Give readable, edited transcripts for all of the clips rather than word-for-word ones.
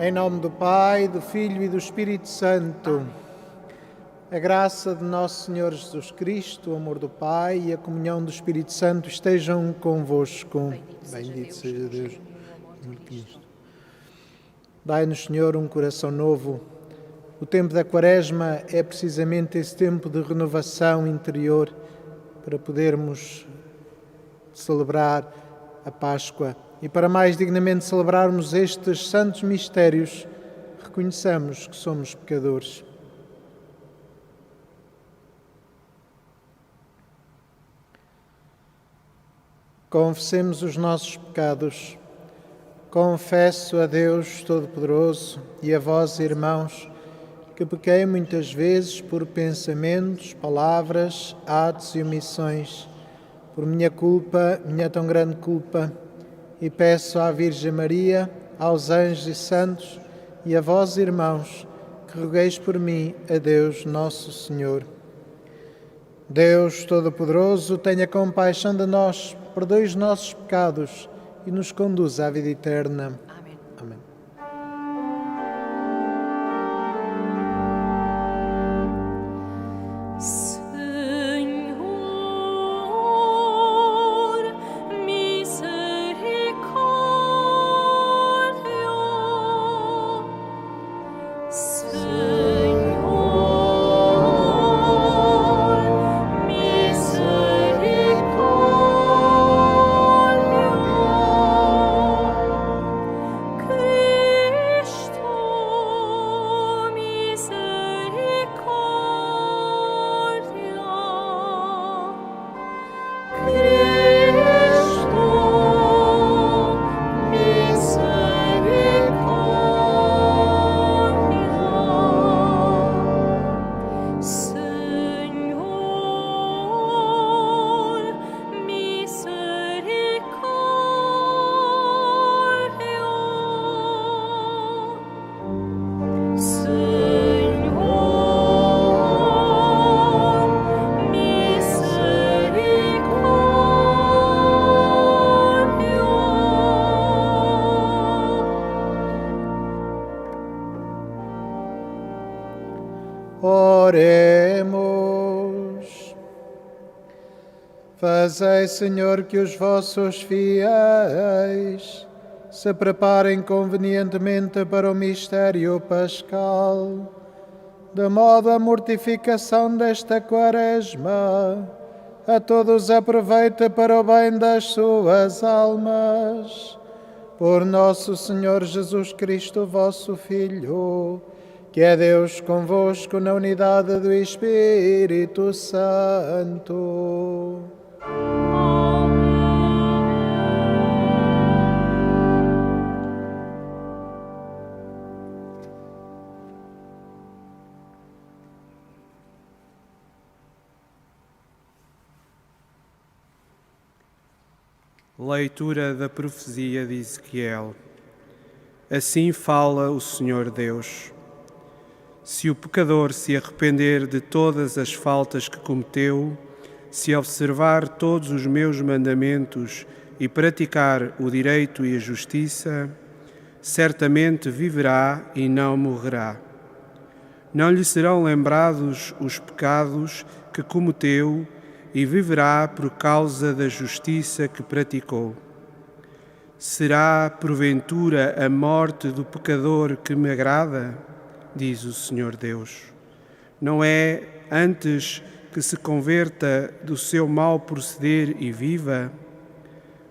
Em nome do Pai, do Filho e do Espírito Santo. A graça de nosso Senhor Jesus Cristo, o amor do Pai e a comunhão do Espírito Santo estejam convosco. Bendito seja Deus. Dai-nos, Senhor, um coração novo. O tempo da Quaresma é precisamente esse tempo de renovação interior para podermos celebrar a Páscoa. E para mais dignamente celebrarmos estes santos mistérios, reconheçamos que somos pecadores. Confessemos os nossos pecados. Confesso a Deus Todo-Poderoso e a vós, irmãos, que pequei muitas vezes por pensamentos, palavras, atos e omissões, por minha culpa, minha tão grande culpa, e peço à Virgem Maria, aos anjos e santos e a vós, irmãos, que rogueis por mim a Deus Nosso Senhor. Deus Todo-Poderoso, tenha compaixão de nós, perdoe os nossos pecados e nos conduza à vida eterna. Amém. Amém. Oremos. Fazei, Senhor, que os vossos fiéis se preparem convenientemente para o mistério pascal, de modo a mortificação desta Quaresma a todos aproveite para o bem das suas almas. Por nosso Senhor Jesus Cristo, vosso Filho, que é Deus convosco na unidade do Espírito Santo. Leitura da profecia de Ezequiel. Assim fala o Senhor Deus. Se o pecador se arrepender de todas as faltas que cometeu, se observar todos os meus mandamentos e praticar o direito e a justiça, certamente viverá e não morrerá. Não lhe serão lembrados os pecados que cometeu e viverá por causa da justiça que praticou. Será, porventura, a morte do pecador que me agrada? Diz o Senhor Deus. Não é antes que se converta do seu mau proceder e viva?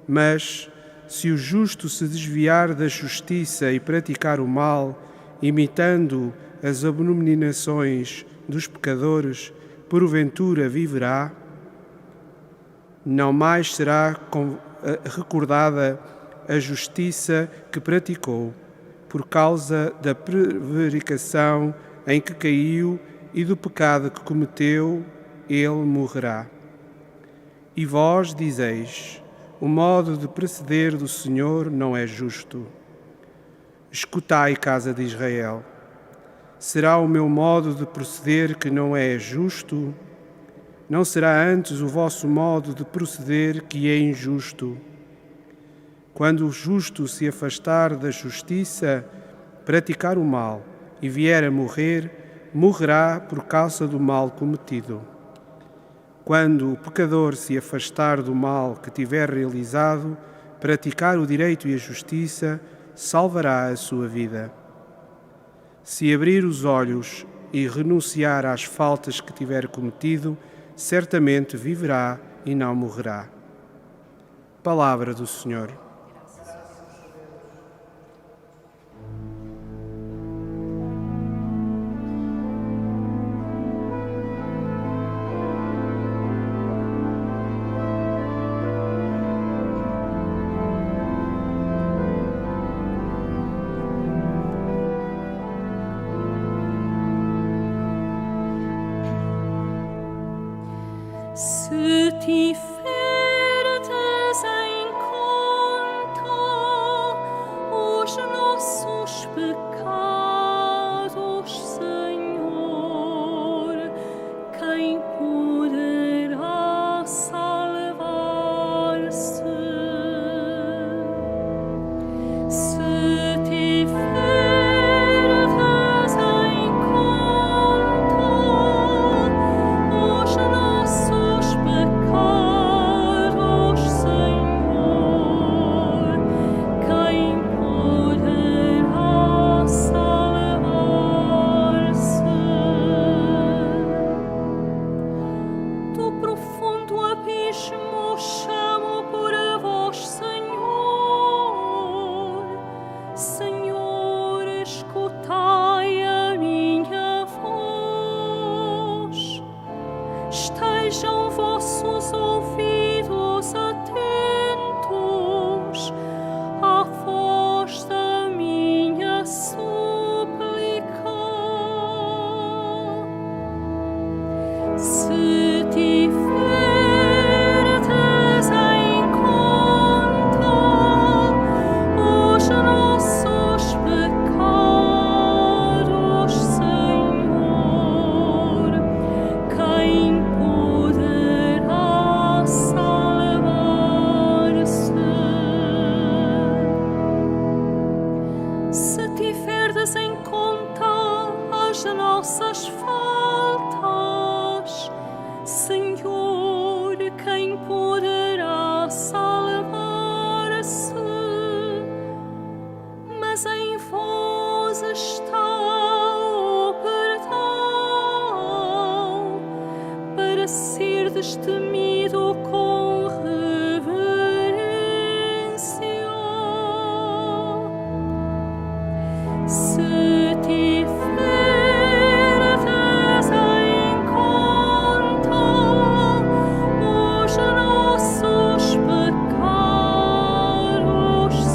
Mas, se o justo se desviar da justiça e praticar o mal, imitando as abominações dos pecadores, porventura viverá? Não mais será recordada a justiça que praticou, por causa da prevaricação em que caiu e do pecado que cometeu, ele morrerá. E vós dizeis, o modo de proceder do Senhor não é justo. Escutai, casa de Israel. Será o meu modo de proceder que não é justo? Não será antes o vosso modo de proceder que é injusto? Quando o justo se afastar da justiça praticar o mal e vier a morrer, morrerá por causa do mal cometido. Quando o pecador se afastar do mal que tiver realizado, praticar o direito e a justiça, salvará a sua vida. Se abrir os olhos e renunciar às faltas que tiver cometido, certamente viverá e não morrerá. Palavra do Senhor. Se tiverdes em conta os nossos pecados, Senhor, quem poderá salvar-se? Se tiverdes em conta os nossos pecados, Senhor, quem poderá salvar-se? Do profundo abismo chamo por vós, Senhor. Senhor, escutai a minha voz. Estejam vossos ouvidos atentos à voz da minha súplica. Se tiverdes em conta os nossos pecados, Senhor, quem poderá salvar-se? Se tiverdes em conta as nossas faltas, Senhor, quem poderá salvar-se? Mas em vós está o perdão, para ser destemido com reverência. Se tiverdes em conta os nossos pecados,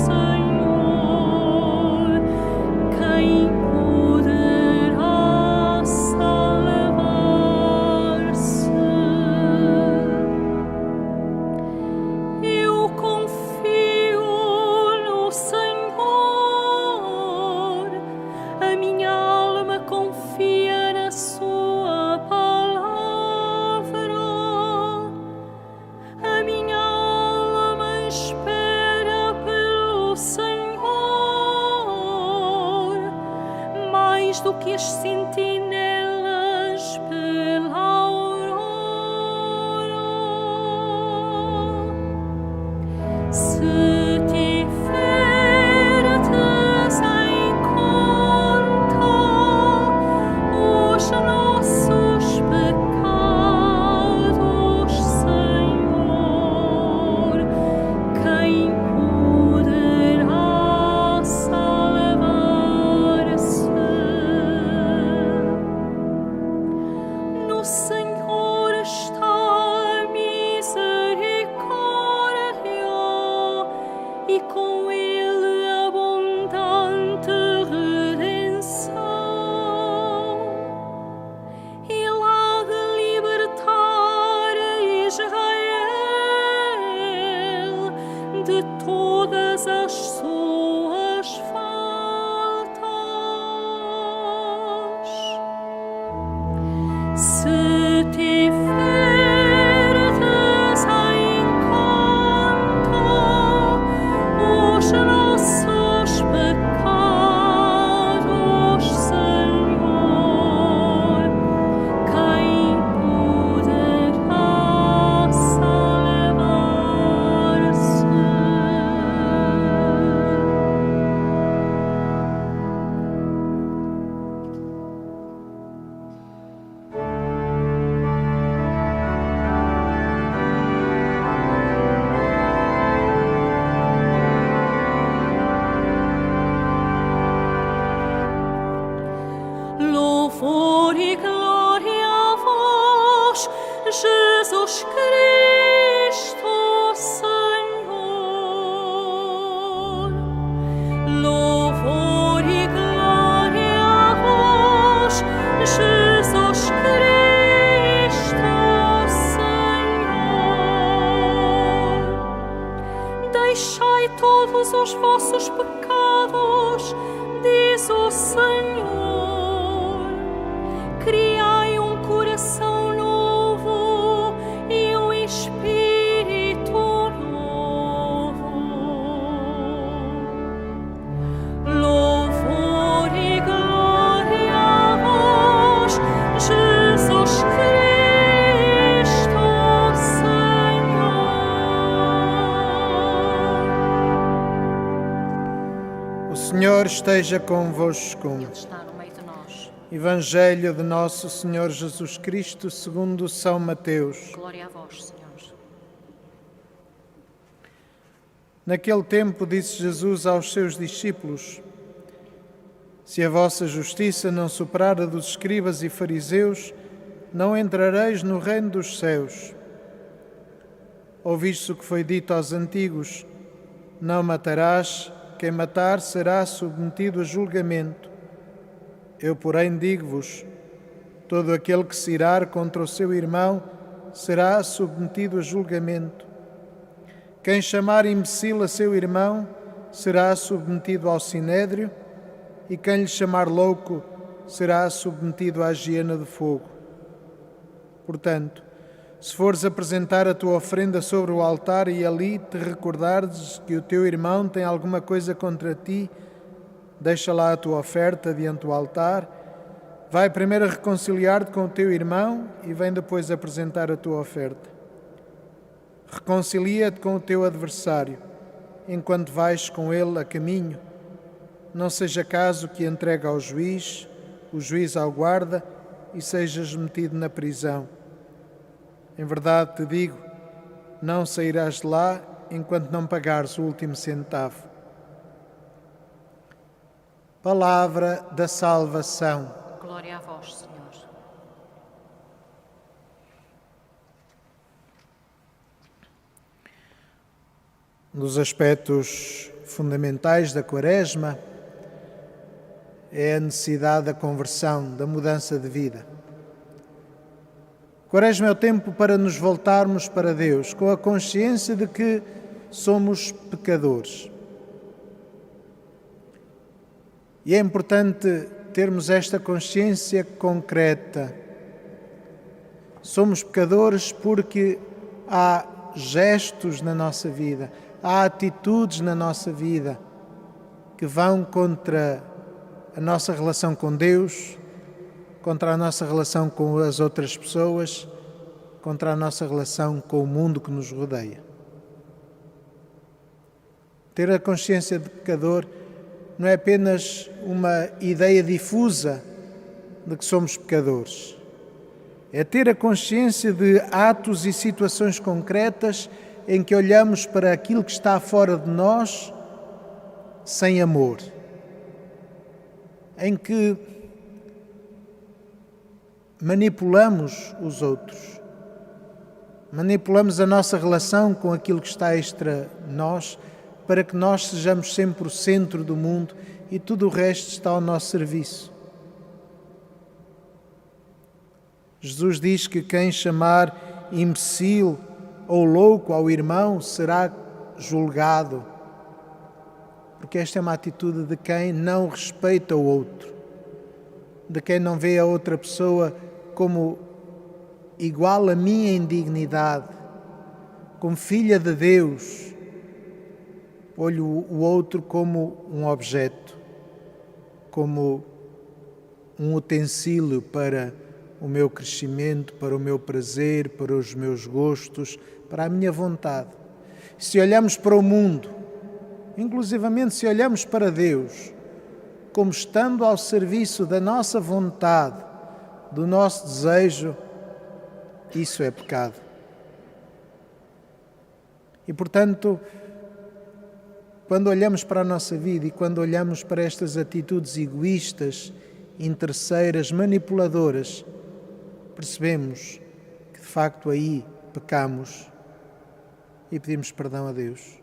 Senhor, quem poderá salvar-se? Eu confio no Senhor, a minha alma confia na sua palavra, a minha alma espera pelo Senhor, mais do que as sentinelas pela aurora. Se tiverdes em conta os nossos pecados, Senhor, quem poderá salvar-se? No Senhor está a misericórdia e com Ele abundante redenção. Ele há de libertar Israel de todas as suas faltas. Se tiverdes em conta os nossos pecados, Jesus Cristo, Senhor. Louvor e glória a vós, Jesus Cristo, Senhor. Deixai todos os vossos pecados, diz o Senhor. Criai um coração novo e um espírito novo. Louvor e glória a vós, Jesus Cristo, Senhor. O Senhor esteja convosco. Ele está no meio de nós. Evangelho de Nosso Senhor Jesus Cristo segundo São Mateus. Glória a vós, Senhor. Naquele tempo disse Jesus aos seus discípulos: Se a vossa justiça não superar a dos escribas e fariseus, não entrareis no reino dos céus. Ouviste o que foi dito aos antigos: Não matarás, quem matar será submetido a julgamento. Eu, porém, digo-vos: todo aquele que se irar contra o seu irmão será submetido a julgamento. Quem chamar imbecil a seu irmão será submetido ao sinédrio, e quem lhe chamar louco será submetido à hiena de fogo. Portanto, se fores apresentar a tua oferenda sobre o altar e ali te recordares que o teu irmão tem alguma coisa contra ti, deixa lá a tua oferta diante do altar, vai primeiro reconciliar-te com o teu irmão e vem depois apresentar a tua oferta. Reconcilia-te com o teu adversário, enquanto vais com ele a caminho. Não seja caso que entregue ao juiz, o juiz ao guarda, e sejas metido na prisão. Em verdade te digo, não sairás de lá enquanto não pagares o último centavo. Palavra da salvação. Glória a vós, Senhor. Um dos aspectos fundamentais da Quaresma é a necessidade da conversão, da mudança de vida. Quaresma é o tempo para nos voltarmos para Deus, com a consciência de que somos pecadores. E é importante termos esta consciência concreta. Somos pecadores porque há gestos na nossa vida, há atitudes na nossa vida que vão contra a nossa relação com Deus, contra a nossa relação com as outras pessoas, contra a nossa relação com o mundo que nos rodeia. Ter a consciência de pecador não é apenas uma ideia difusa de que somos pecadores. É ter a consciência de atos e situações concretas em que olhamos para aquilo que está fora de nós sem amor, em que manipulamos os outros, manipulamos a nossa relação com aquilo que está extra nós, para que nós sejamos sempre o centro do mundo e tudo o resto está ao nosso serviço. Jesus diz que quem chamar imbecil ou louco ao irmão será julgado, porque esta é uma atitude de quem não respeita o outro, de quem não vê a outra pessoa como igual a mim em dignidade, como filha de Deus. Olho o outro como um objeto, como um utensílio para o meu crescimento, para o meu prazer, para os meus gostos, para a minha vontade. Se olhamos para o mundo, inclusivamente se olhamos para Deus, como estando ao serviço da nossa vontade, do nosso desejo, isso é pecado. E, portanto, quando olhamos para a nossa vida e quando olhamos para estas atitudes egoístas, interesseiras, manipuladoras, percebemos que, de facto aí pecamos e pedimos perdão a Deus,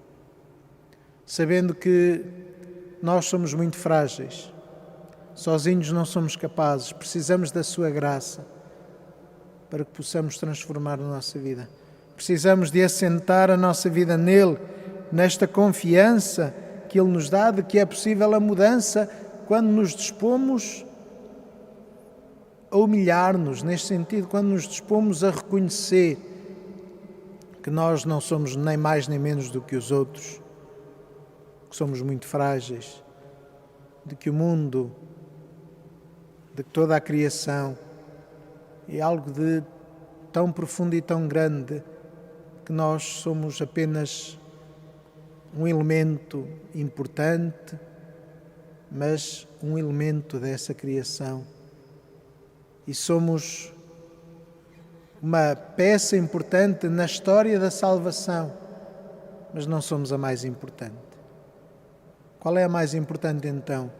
sabendo que nós somos muito frágeis, sozinhos não somos capazes, precisamos da sua graça para que possamos transformar a nossa vida. Precisamos de assentar a nossa vida nele, nesta confiança que ele nos dá de que é possível a mudança quando nos dispomos a humilhar-nos, neste sentido, quando nos dispomos a reconhecer que nós não somos nem mais nem menos do que os outros, que somos muito frágeis, de que o mundo, de que toda a criação é algo de tão profundo e tão grande que nós somos apenas um elemento importante, mas um elemento dessa criação. E somos uma peça importante na história da salvação, mas não somos a mais importante. Qual é a mais importante então?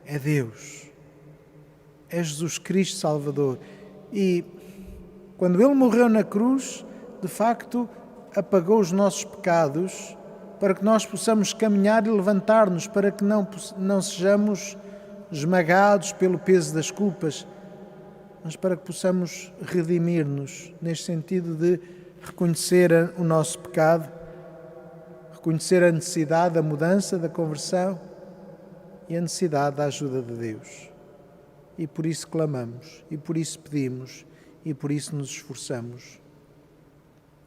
É Deus. É Jesus Cristo Salvador. E quando Ele morreu na cruz, de facto, apagou os nossos pecados para que nós possamos caminhar e levantar-nos, para que não sejamos esmagados pelo peso das culpas, mas para que possamos redimir-nos, neste sentido de reconhecer o nosso pecado, reconhecer a necessidade da mudança, da conversão e a necessidade da ajuda de Deus. E por isso clamamos, e por isso pedimos, e por isso nos esforçamos.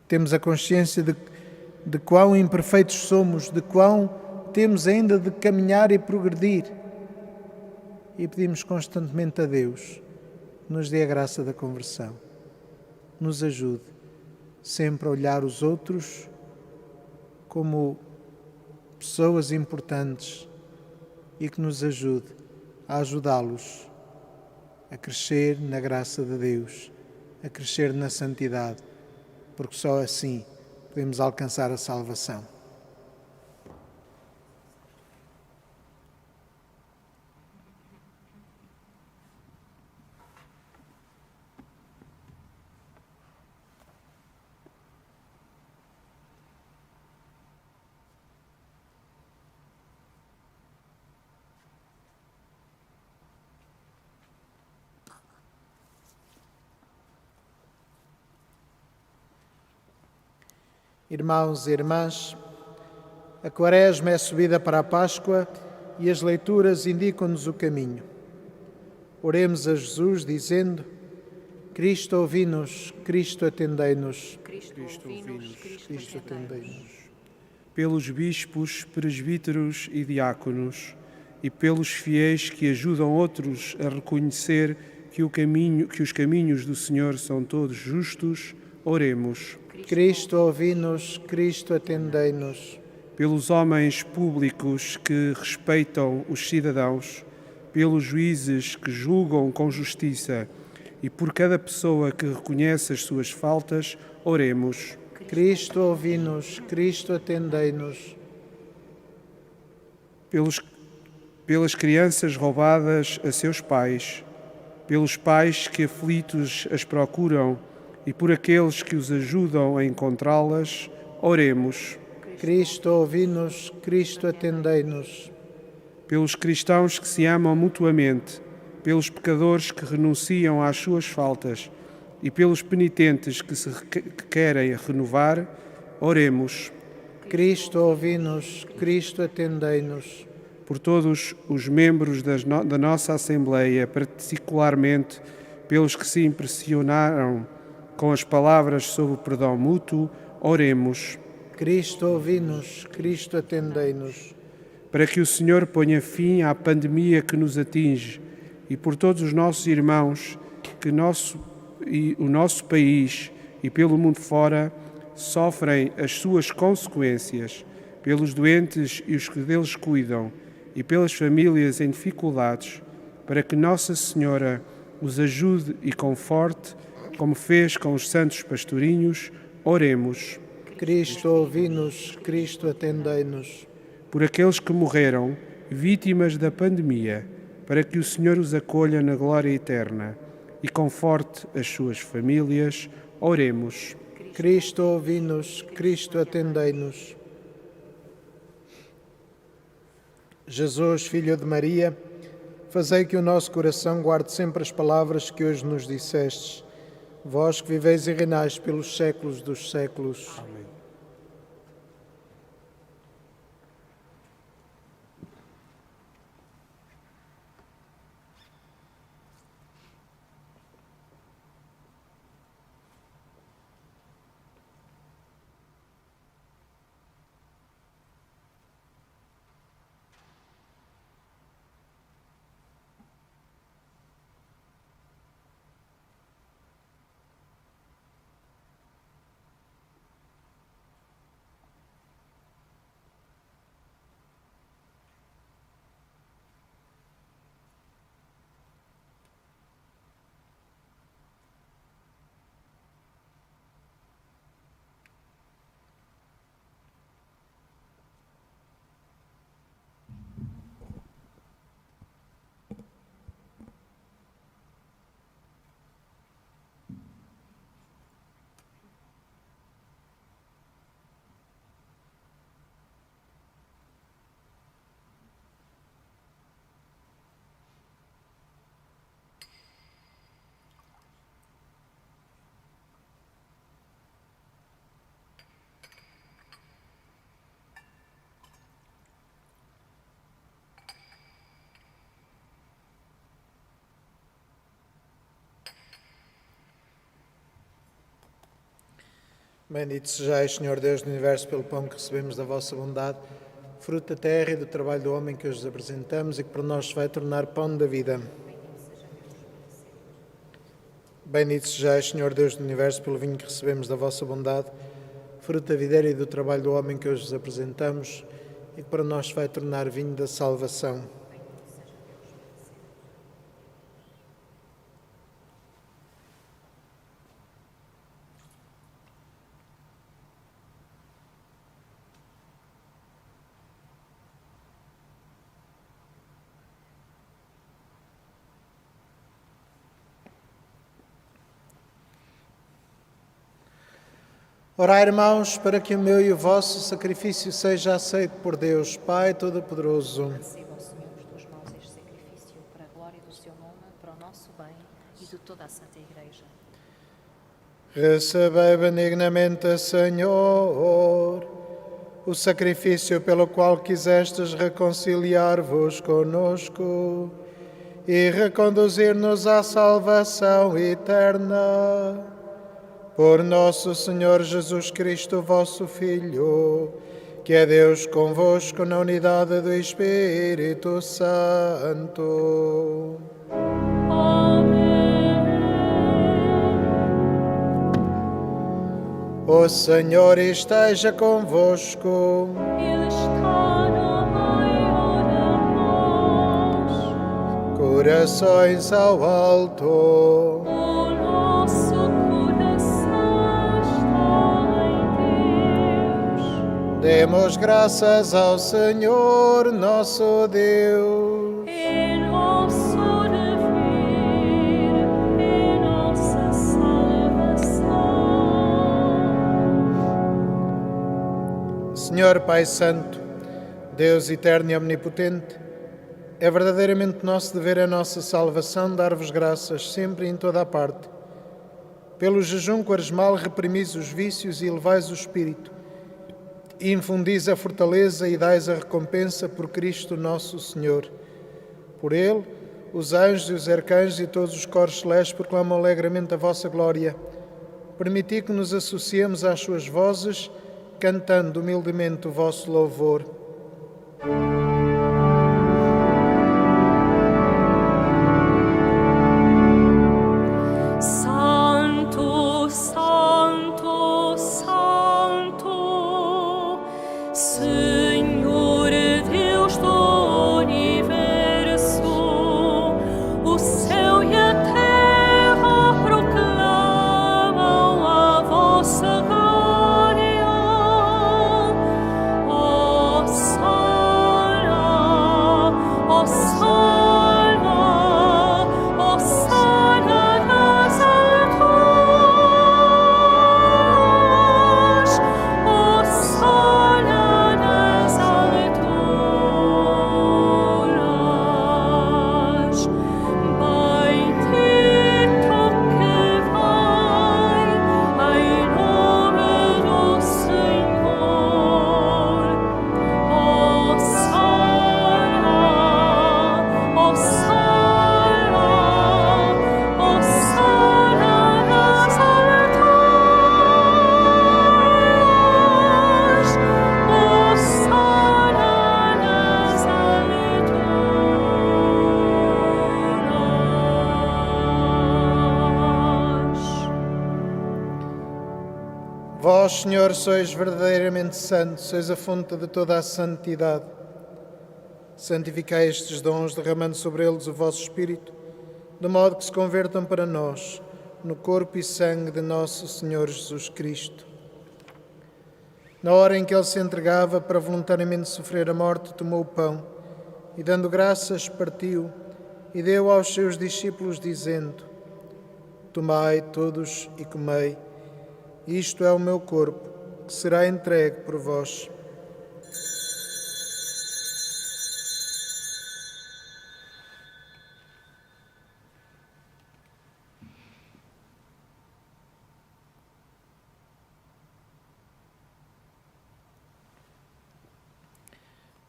Temos a consciência de quão imperfeitos somos, de quão temos ainda de caminhar e progredir. E pedimos constantemente a Deus que nos dê a graça da conversão, nos ajude sempre a olhar os outros como pessoas importantes e que nos ajude a ajudá-los a crescer na graça de Deus, a crescer na santidade, porque só assim podemos alcançar a salvação. Irmãos e irmãs, a Quaresma é subida para a Páscoa e as leituras indicam-nos o caminho. Oremos a Jesus dizendo: Cristo, ouvi-nos, Cristo, atendei-nos. Cristo, ouvi-nos, Cristo, atendei-nos. Pelos bispos, presbíteros e diáconos, e pelos fiéis que ajudam outros a reconhecer que os caminhos do Senhor são todos justos, oremos. Cristo, ouvi-nos, Cristo, atendei-nos. Pelos homens públicos que respeitam os cidadãos, pelos juízes que julgam com justiça e por cada pessoa que reconhece as suas faltas, oremos. Cristo, ouvi-nos, Cristo, atendei-nos. Pelas crianças roubadas a seus pais, pelos pais que aflitos as procuram e por aqueles que os ajudam a encontrá-las, oremos. Cristo, ouvi-nos, Cristo, atendei-nos. Pelos cristãos que se amam mutuamente, pelos pecadores que renunciam às suas faltas e pelos penitentes que querem renovar, oremos. Cristo, ouvi-nos, Cristo, atendei-nos. Por todos os membros da nossa Assembleia, particularmente pelos que se impressionaram com as palavras sobre o perdão mútuo, oremos. Cristo, ouvi-nos, Cristo, atendei-nos. Para que o Senhor ponha fim à pandemia que nos atinge e por todos os nossos irmãos que o nosso país e pelo mundo fora sofrem as suas consequências, pelos doentes e os que deles cuidam e pelas famílias em dificuldades, para que Nossa Senhora os ajude e conforte, como fez com os santos pastorinhos, oremos. Cristo, ouvi-nos, Cristo, atendei-nos. Por aqueles que morreram, vítimas da pandemia, para que o Senhor os acolha na glória eterna e conforte as suas famílias, Oremos. Cristo, ouvi-nos. Cristo, atendei-nos. Jesus, Filho de Maria, fazei que o nosso coração guarde sempre as palavras que hoje nos dissestes. Vós que viveis e reinais pelos séculos dos séculos. Amém. Bendito sejais, Senhor Deus do Universo, pelo pão que recebemos da vossa bondade, fruto da terra e do trabalho do homem que hoje apresentamos e que para nós se vai tornar pão da vida. Bendito sejais, Senhor Deus do Universo, pelo vinho que recebemos da vossa bondade, fruto da videira e do trabalho do homem que hoje vos apresentamos e que para nós se vai tornar vinho da salvação. Orai, irmãos, para que o meu e o vosso sacrifício seja aceito por Deus, Pai Todo-Poderoso. Receba o Senhor dos tuas mãos este sacrifício para a glória do seu nome, para o nosso bem e de toda a Santa Igreja. Recebei benignamente, Senhor, o sacrifício pelo qual quisestes reconciliar-vos conosco e reconduzir-nos à salvação eterna. Por nosso Senhor Jesus Cristo, vosso Filho, que é Deus convosco na unidade do Espírito Santo. Amém. O Senhor esteja convosco. Ele está no meio de nós. Corações ao alto. O nosso coração está em Deus. Demos graças ao Senhor, nosso Deus. É nosso dever, é nossa salvação. Senhor Pai Santo, Deus eterno e omnipotente, é verdadeiramente nosso dever, a nossa salvação, dar-vos graças sempre e em toda a parte. Pelo jejum quaresmal reprimis os vícios e elevais o espírito, e infundis a fortaleza e dais a recompensa por Cristo nosso Senhor. Por ele, os anjos e os arcanjos e todos os coros celestes proclamam alegremente a vossa glória. Permiti que nos associemos às suas vozes, cantando humildemente o vosso louvor. Santo, Santo, Santo, Senhor Deus do Universo, o céu e a terra proclamam a vossa glória. Ó Santo, Vós, Senhor, sois verdadeiramente santo, sois a fonte de toda a santidade. Santificai estes dons, derramando sobre eles o vosso Espírito, de modo que se convertam para nós no corpo e sangue de nosso Senhor Jesus Cristo. Na hora em que ele se entregava para voluntariamente sofrer a morte, tomou o pão e, dando graças, partiu e deu aos seus discípulos, dizendo: Tomai todos e comei, isto é o meu corpo, que será entregue por vós.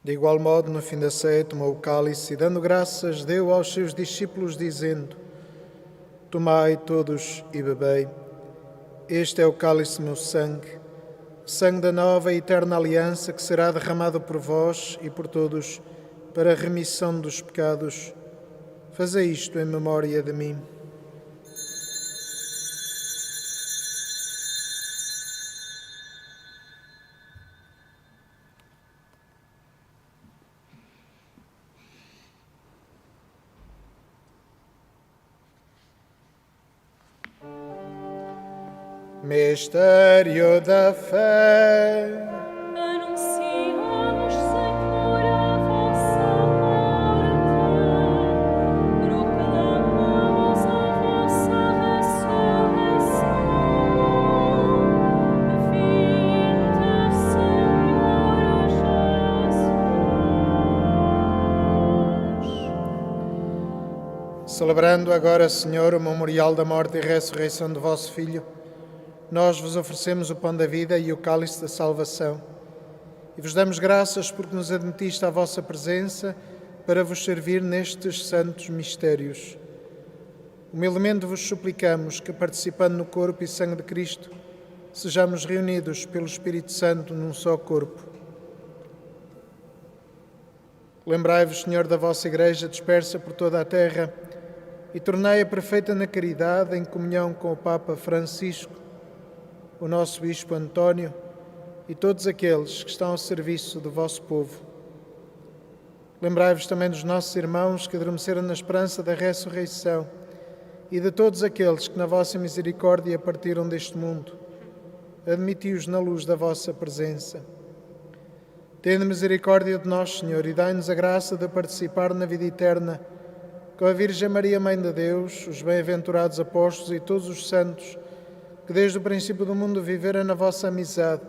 De igual modo, no fim da ceia, tomou o cálice e, dando graças, deu aos seus discípulos, dizendo: Tomai todos e bebei. Este é o cálice do meu sangue, o sangue da nova e eterna aliança, que será derramado por vós e por todos para a remissão dos pecados. Fazei isto em memória de mim. Mistério da fé. Anunciamos, Senhor, a vossa morte, proclamamos a vossa ressurreição. Vinde, Senhor Jesus. Celebrando agora, Senhor, o memorial da morte e ressurreição do vosso Filho, nós vos oferecemos o pão da vida e o cálice da salvação e vos damos graças porque nos admitiste à vossa presença para vos servir nestes santos mistérios. Humildemente vos suplicamos que, participando no corpo e sangue de Cristo, sejamos reunidos pelo Espírito Santo num só corpo. Lembrai-vos, Senhor, da vossa Igreja dispersa por toda a terra e tornai-a perfeita na caridade, em comunhão com o Papa Francisco, o nosso Bispo António e todos aqueles que estão ao serviço do vosso povo. Lembrai-vos também dos nossos irmãos que adormeceram na esperança da ressurreição e de todos aqueles que na vossa misericórdia partiram deste mundo. Admiti-os na luz da vossa presença. Tende misericórdia de nós, Senhor, e dai-nos a graça de participar na vida eterna com a Virgem Maria, Mãe de Deus, os bem-aventurados apóstolos e todos os santos que desde o princípio do mundo viveram na vossa amizade,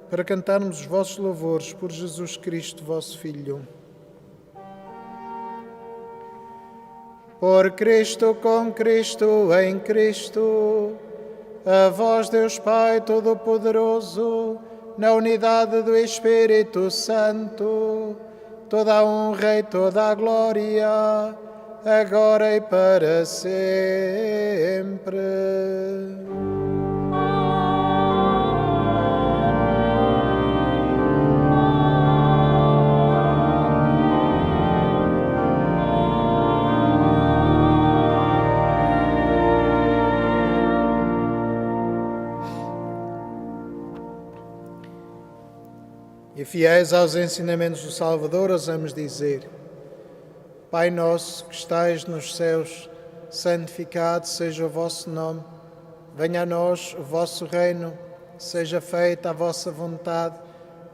para cantarmos os vossos louvores por Jesus Cristo, vosso Filho. Por Cristo, com Cristo, em Cristo, a vós, Deus Pai Todo-Poderoso, na unidade do Espírito Santo, toda a honra e toda a glória, agora e para sempre. E fiéis aos ensinamentos do Salvador, ousamos dizer: Pai nosso que estais nos céus, santificado seja o vosso nome. Venha a nós o vosso reino, seja feita a vossa vontade,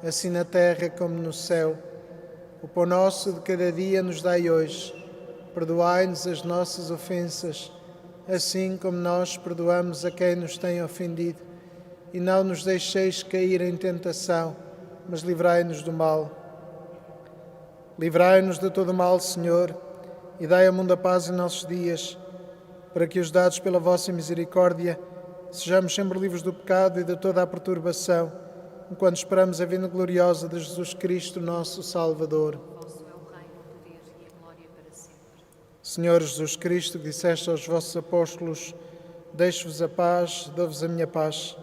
assim na terra como no céu. O pão nosso de cada dia nos dai hoje. Perdoai-nos as nossas ofensas, assim como nós perdoamos a quem nos tem ofendido. E não nos deixeis cair em tentação, mas livrai-nos do mal. Livrai-nos de todo o mal, Senhor, e dai ao mundo a paz em nossos dias, para que, ajudados pela vossa misericórdia, sejamos sempre livres do pecado e de toda a perturbação, enquanto esperamos a vinda gloriosa de Jesus Cristo, nosso Salvador. Vosso é o reino, o poder e a glória para sempre. Senhor Jesus Cristo, que disseste aos vossos apóstolos: Deixo-vos a paz, dou-vos a minha paz.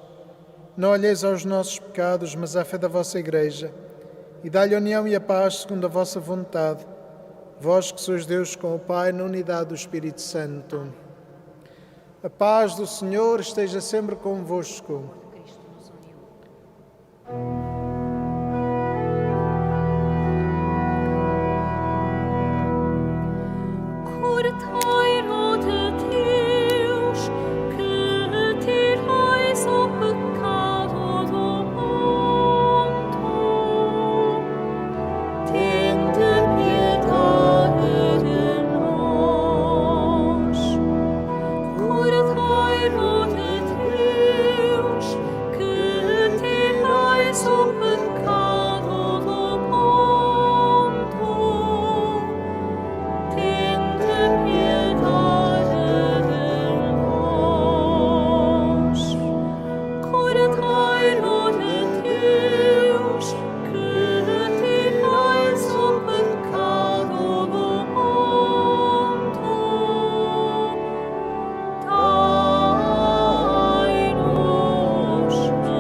Não olheis aos nossos pecados, mas à fé da vossa Igreja, e dá-lhe a união e a paz segundo a vossa vontade, vós que sois Deus com o Pai, na unidade do Espírito Santo. A paz do Senhor esteja sempre convosco. Cristo nos une Cordeiro de Deus, que tirais o pecado do mundo, tende piedade de nós. Cordeiro de Deus, que tirais o pecado do mundo, tende piedade de nós. Cordeiro de Deus, que tirais o pecado do mundo, dai-nos a paz.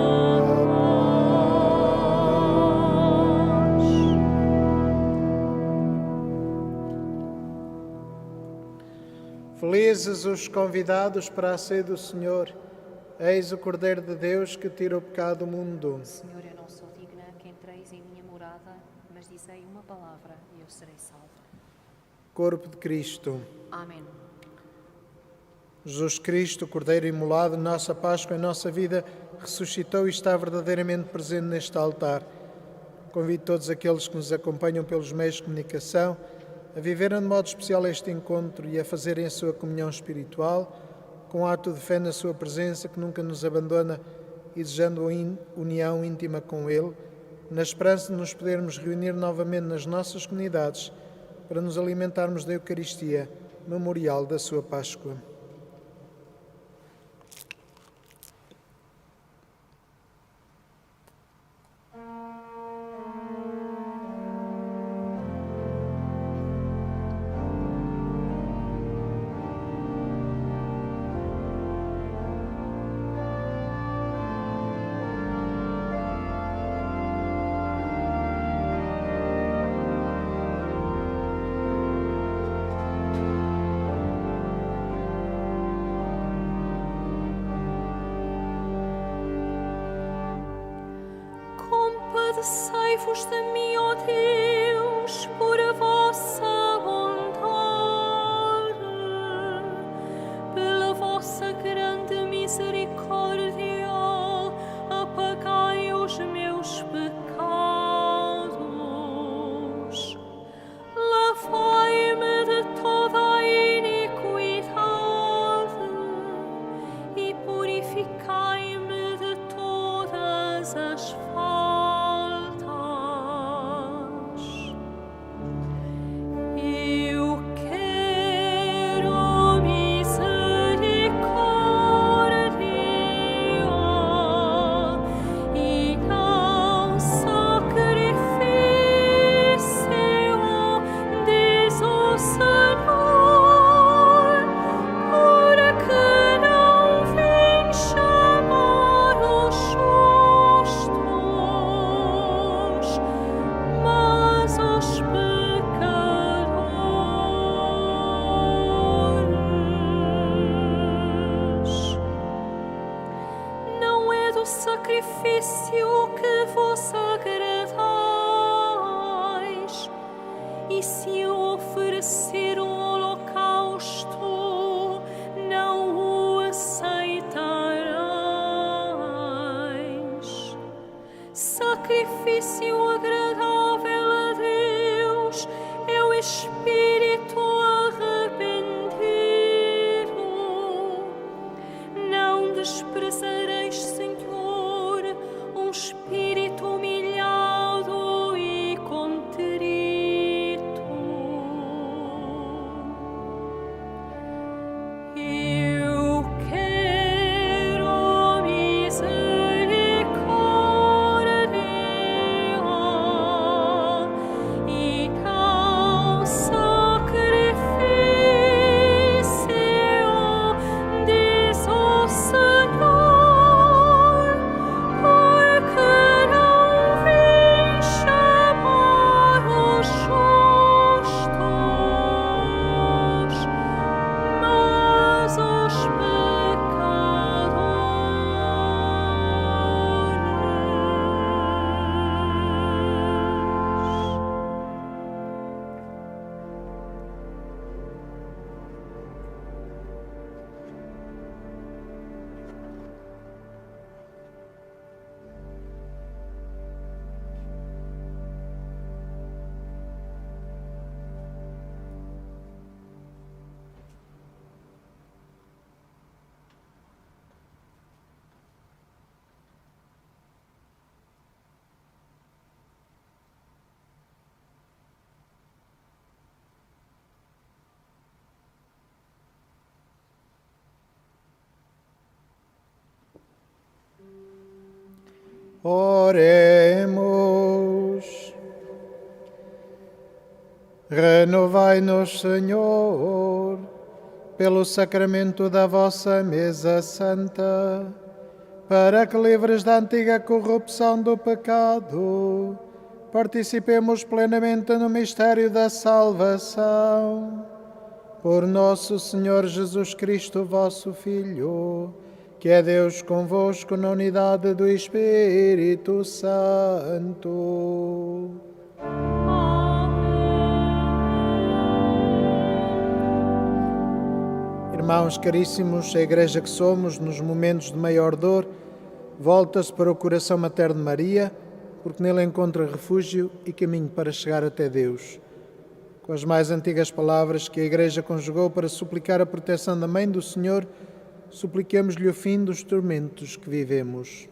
Felizes os convidados para a ceia do Senhor. Eis o Cordeiro de Deus que tira o pecado do mundo. Senhor, eu não sou digna que entreis em minha morada, mas dizei uma palavra e eu serei salvo. Corpo de Cristo. Amém. Jesus Cristo, Cordeiro imolado, nossa Páscoa e nossa vida, ressuscitou e está verdadeiramente presente neste altar. Convido todos aqueles que nos acompanham pelos meios de comunicação a viverem de modo especial este encontro e a fazerem a sua comunhão espiritual, com ato de fé na sua presença que nunca nos abandona e desejando a união íntima com Ele, na esperança de nos podermos reunir novamente nas nossas comunidades para nos alimentarmos da Eucaristia, memorial da sua Páscoa. Compadecei-vos de mim, ó Deus, por a vossa bondade, pela vossa grande misericórdia, apagai os meus pecados. Lavai-me de toda a iniquidade e purificai-me de todas as faltas. Eu quero misericórdia e não sacrifício, diz o Senhor, porque não vim chamar os justos, mas os pecadores. Não é do sacrifício que vos agradais, e se eu oferecer um holocausto, não o aceitarás. Sacrifício agradável a Deus é o espírito arrependido. Não desprezareis, Senhor, um espírito humilhado e contrito. Eu quero misericórdia Oremos. Renovai-nos, Senhor, pelo sacramento da vossa mesa santa, para que, livres da antiga corrupção do pecado, participemos plenamente no mistério da salvação. Por nosso Senhor Jesus Cristo, vosso Filho, que é Deus convosco na unidade do Espírito Santo. Irmãos caríssimos, a Igreja que somos, nos momentos de maior dor, volta-se para o coração materno de Maria, porque nele encontra refúgio e caminho para chegar até Deus. Com as mais antigas palavras que a Igreja conjugou para suplicar a proteção da Mãe do Senhor, supliquemos-lhe o fim dos tormentos que vivemos.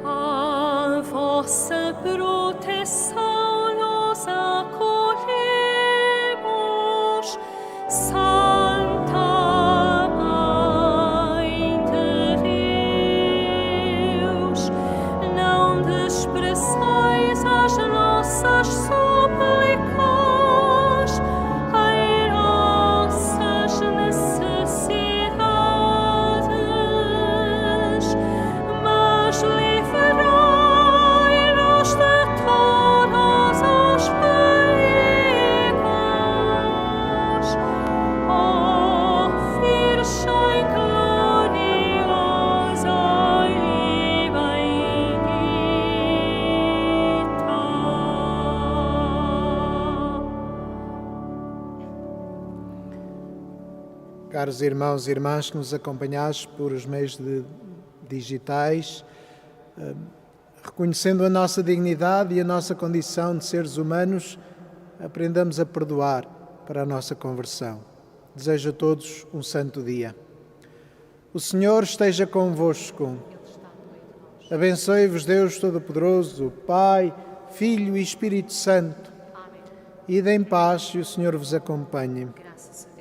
A vossa proteção nos acolhemos, Santa Mãe de Deus. Não despreçais as nossas súplicas em nossas necessidades, mas livrai-nos de todos os perigos, ó Virgem gloriosa e bendita. Caros irmãos e irmãs que nos acompanhais por os meios digitais, reconhecendo a nossa dignidade e a nossa condição de seres humanos, aprendamos a perdoar para a nossa conversão. Desejo a todos um santo dia. O Senhor esteja convosco. Abençoe-vos Deus Todo-Poderoso, Pai, Filho e Espírito Santo. Amém. Ide em paz e o Senhor vos acompanhe. Graças a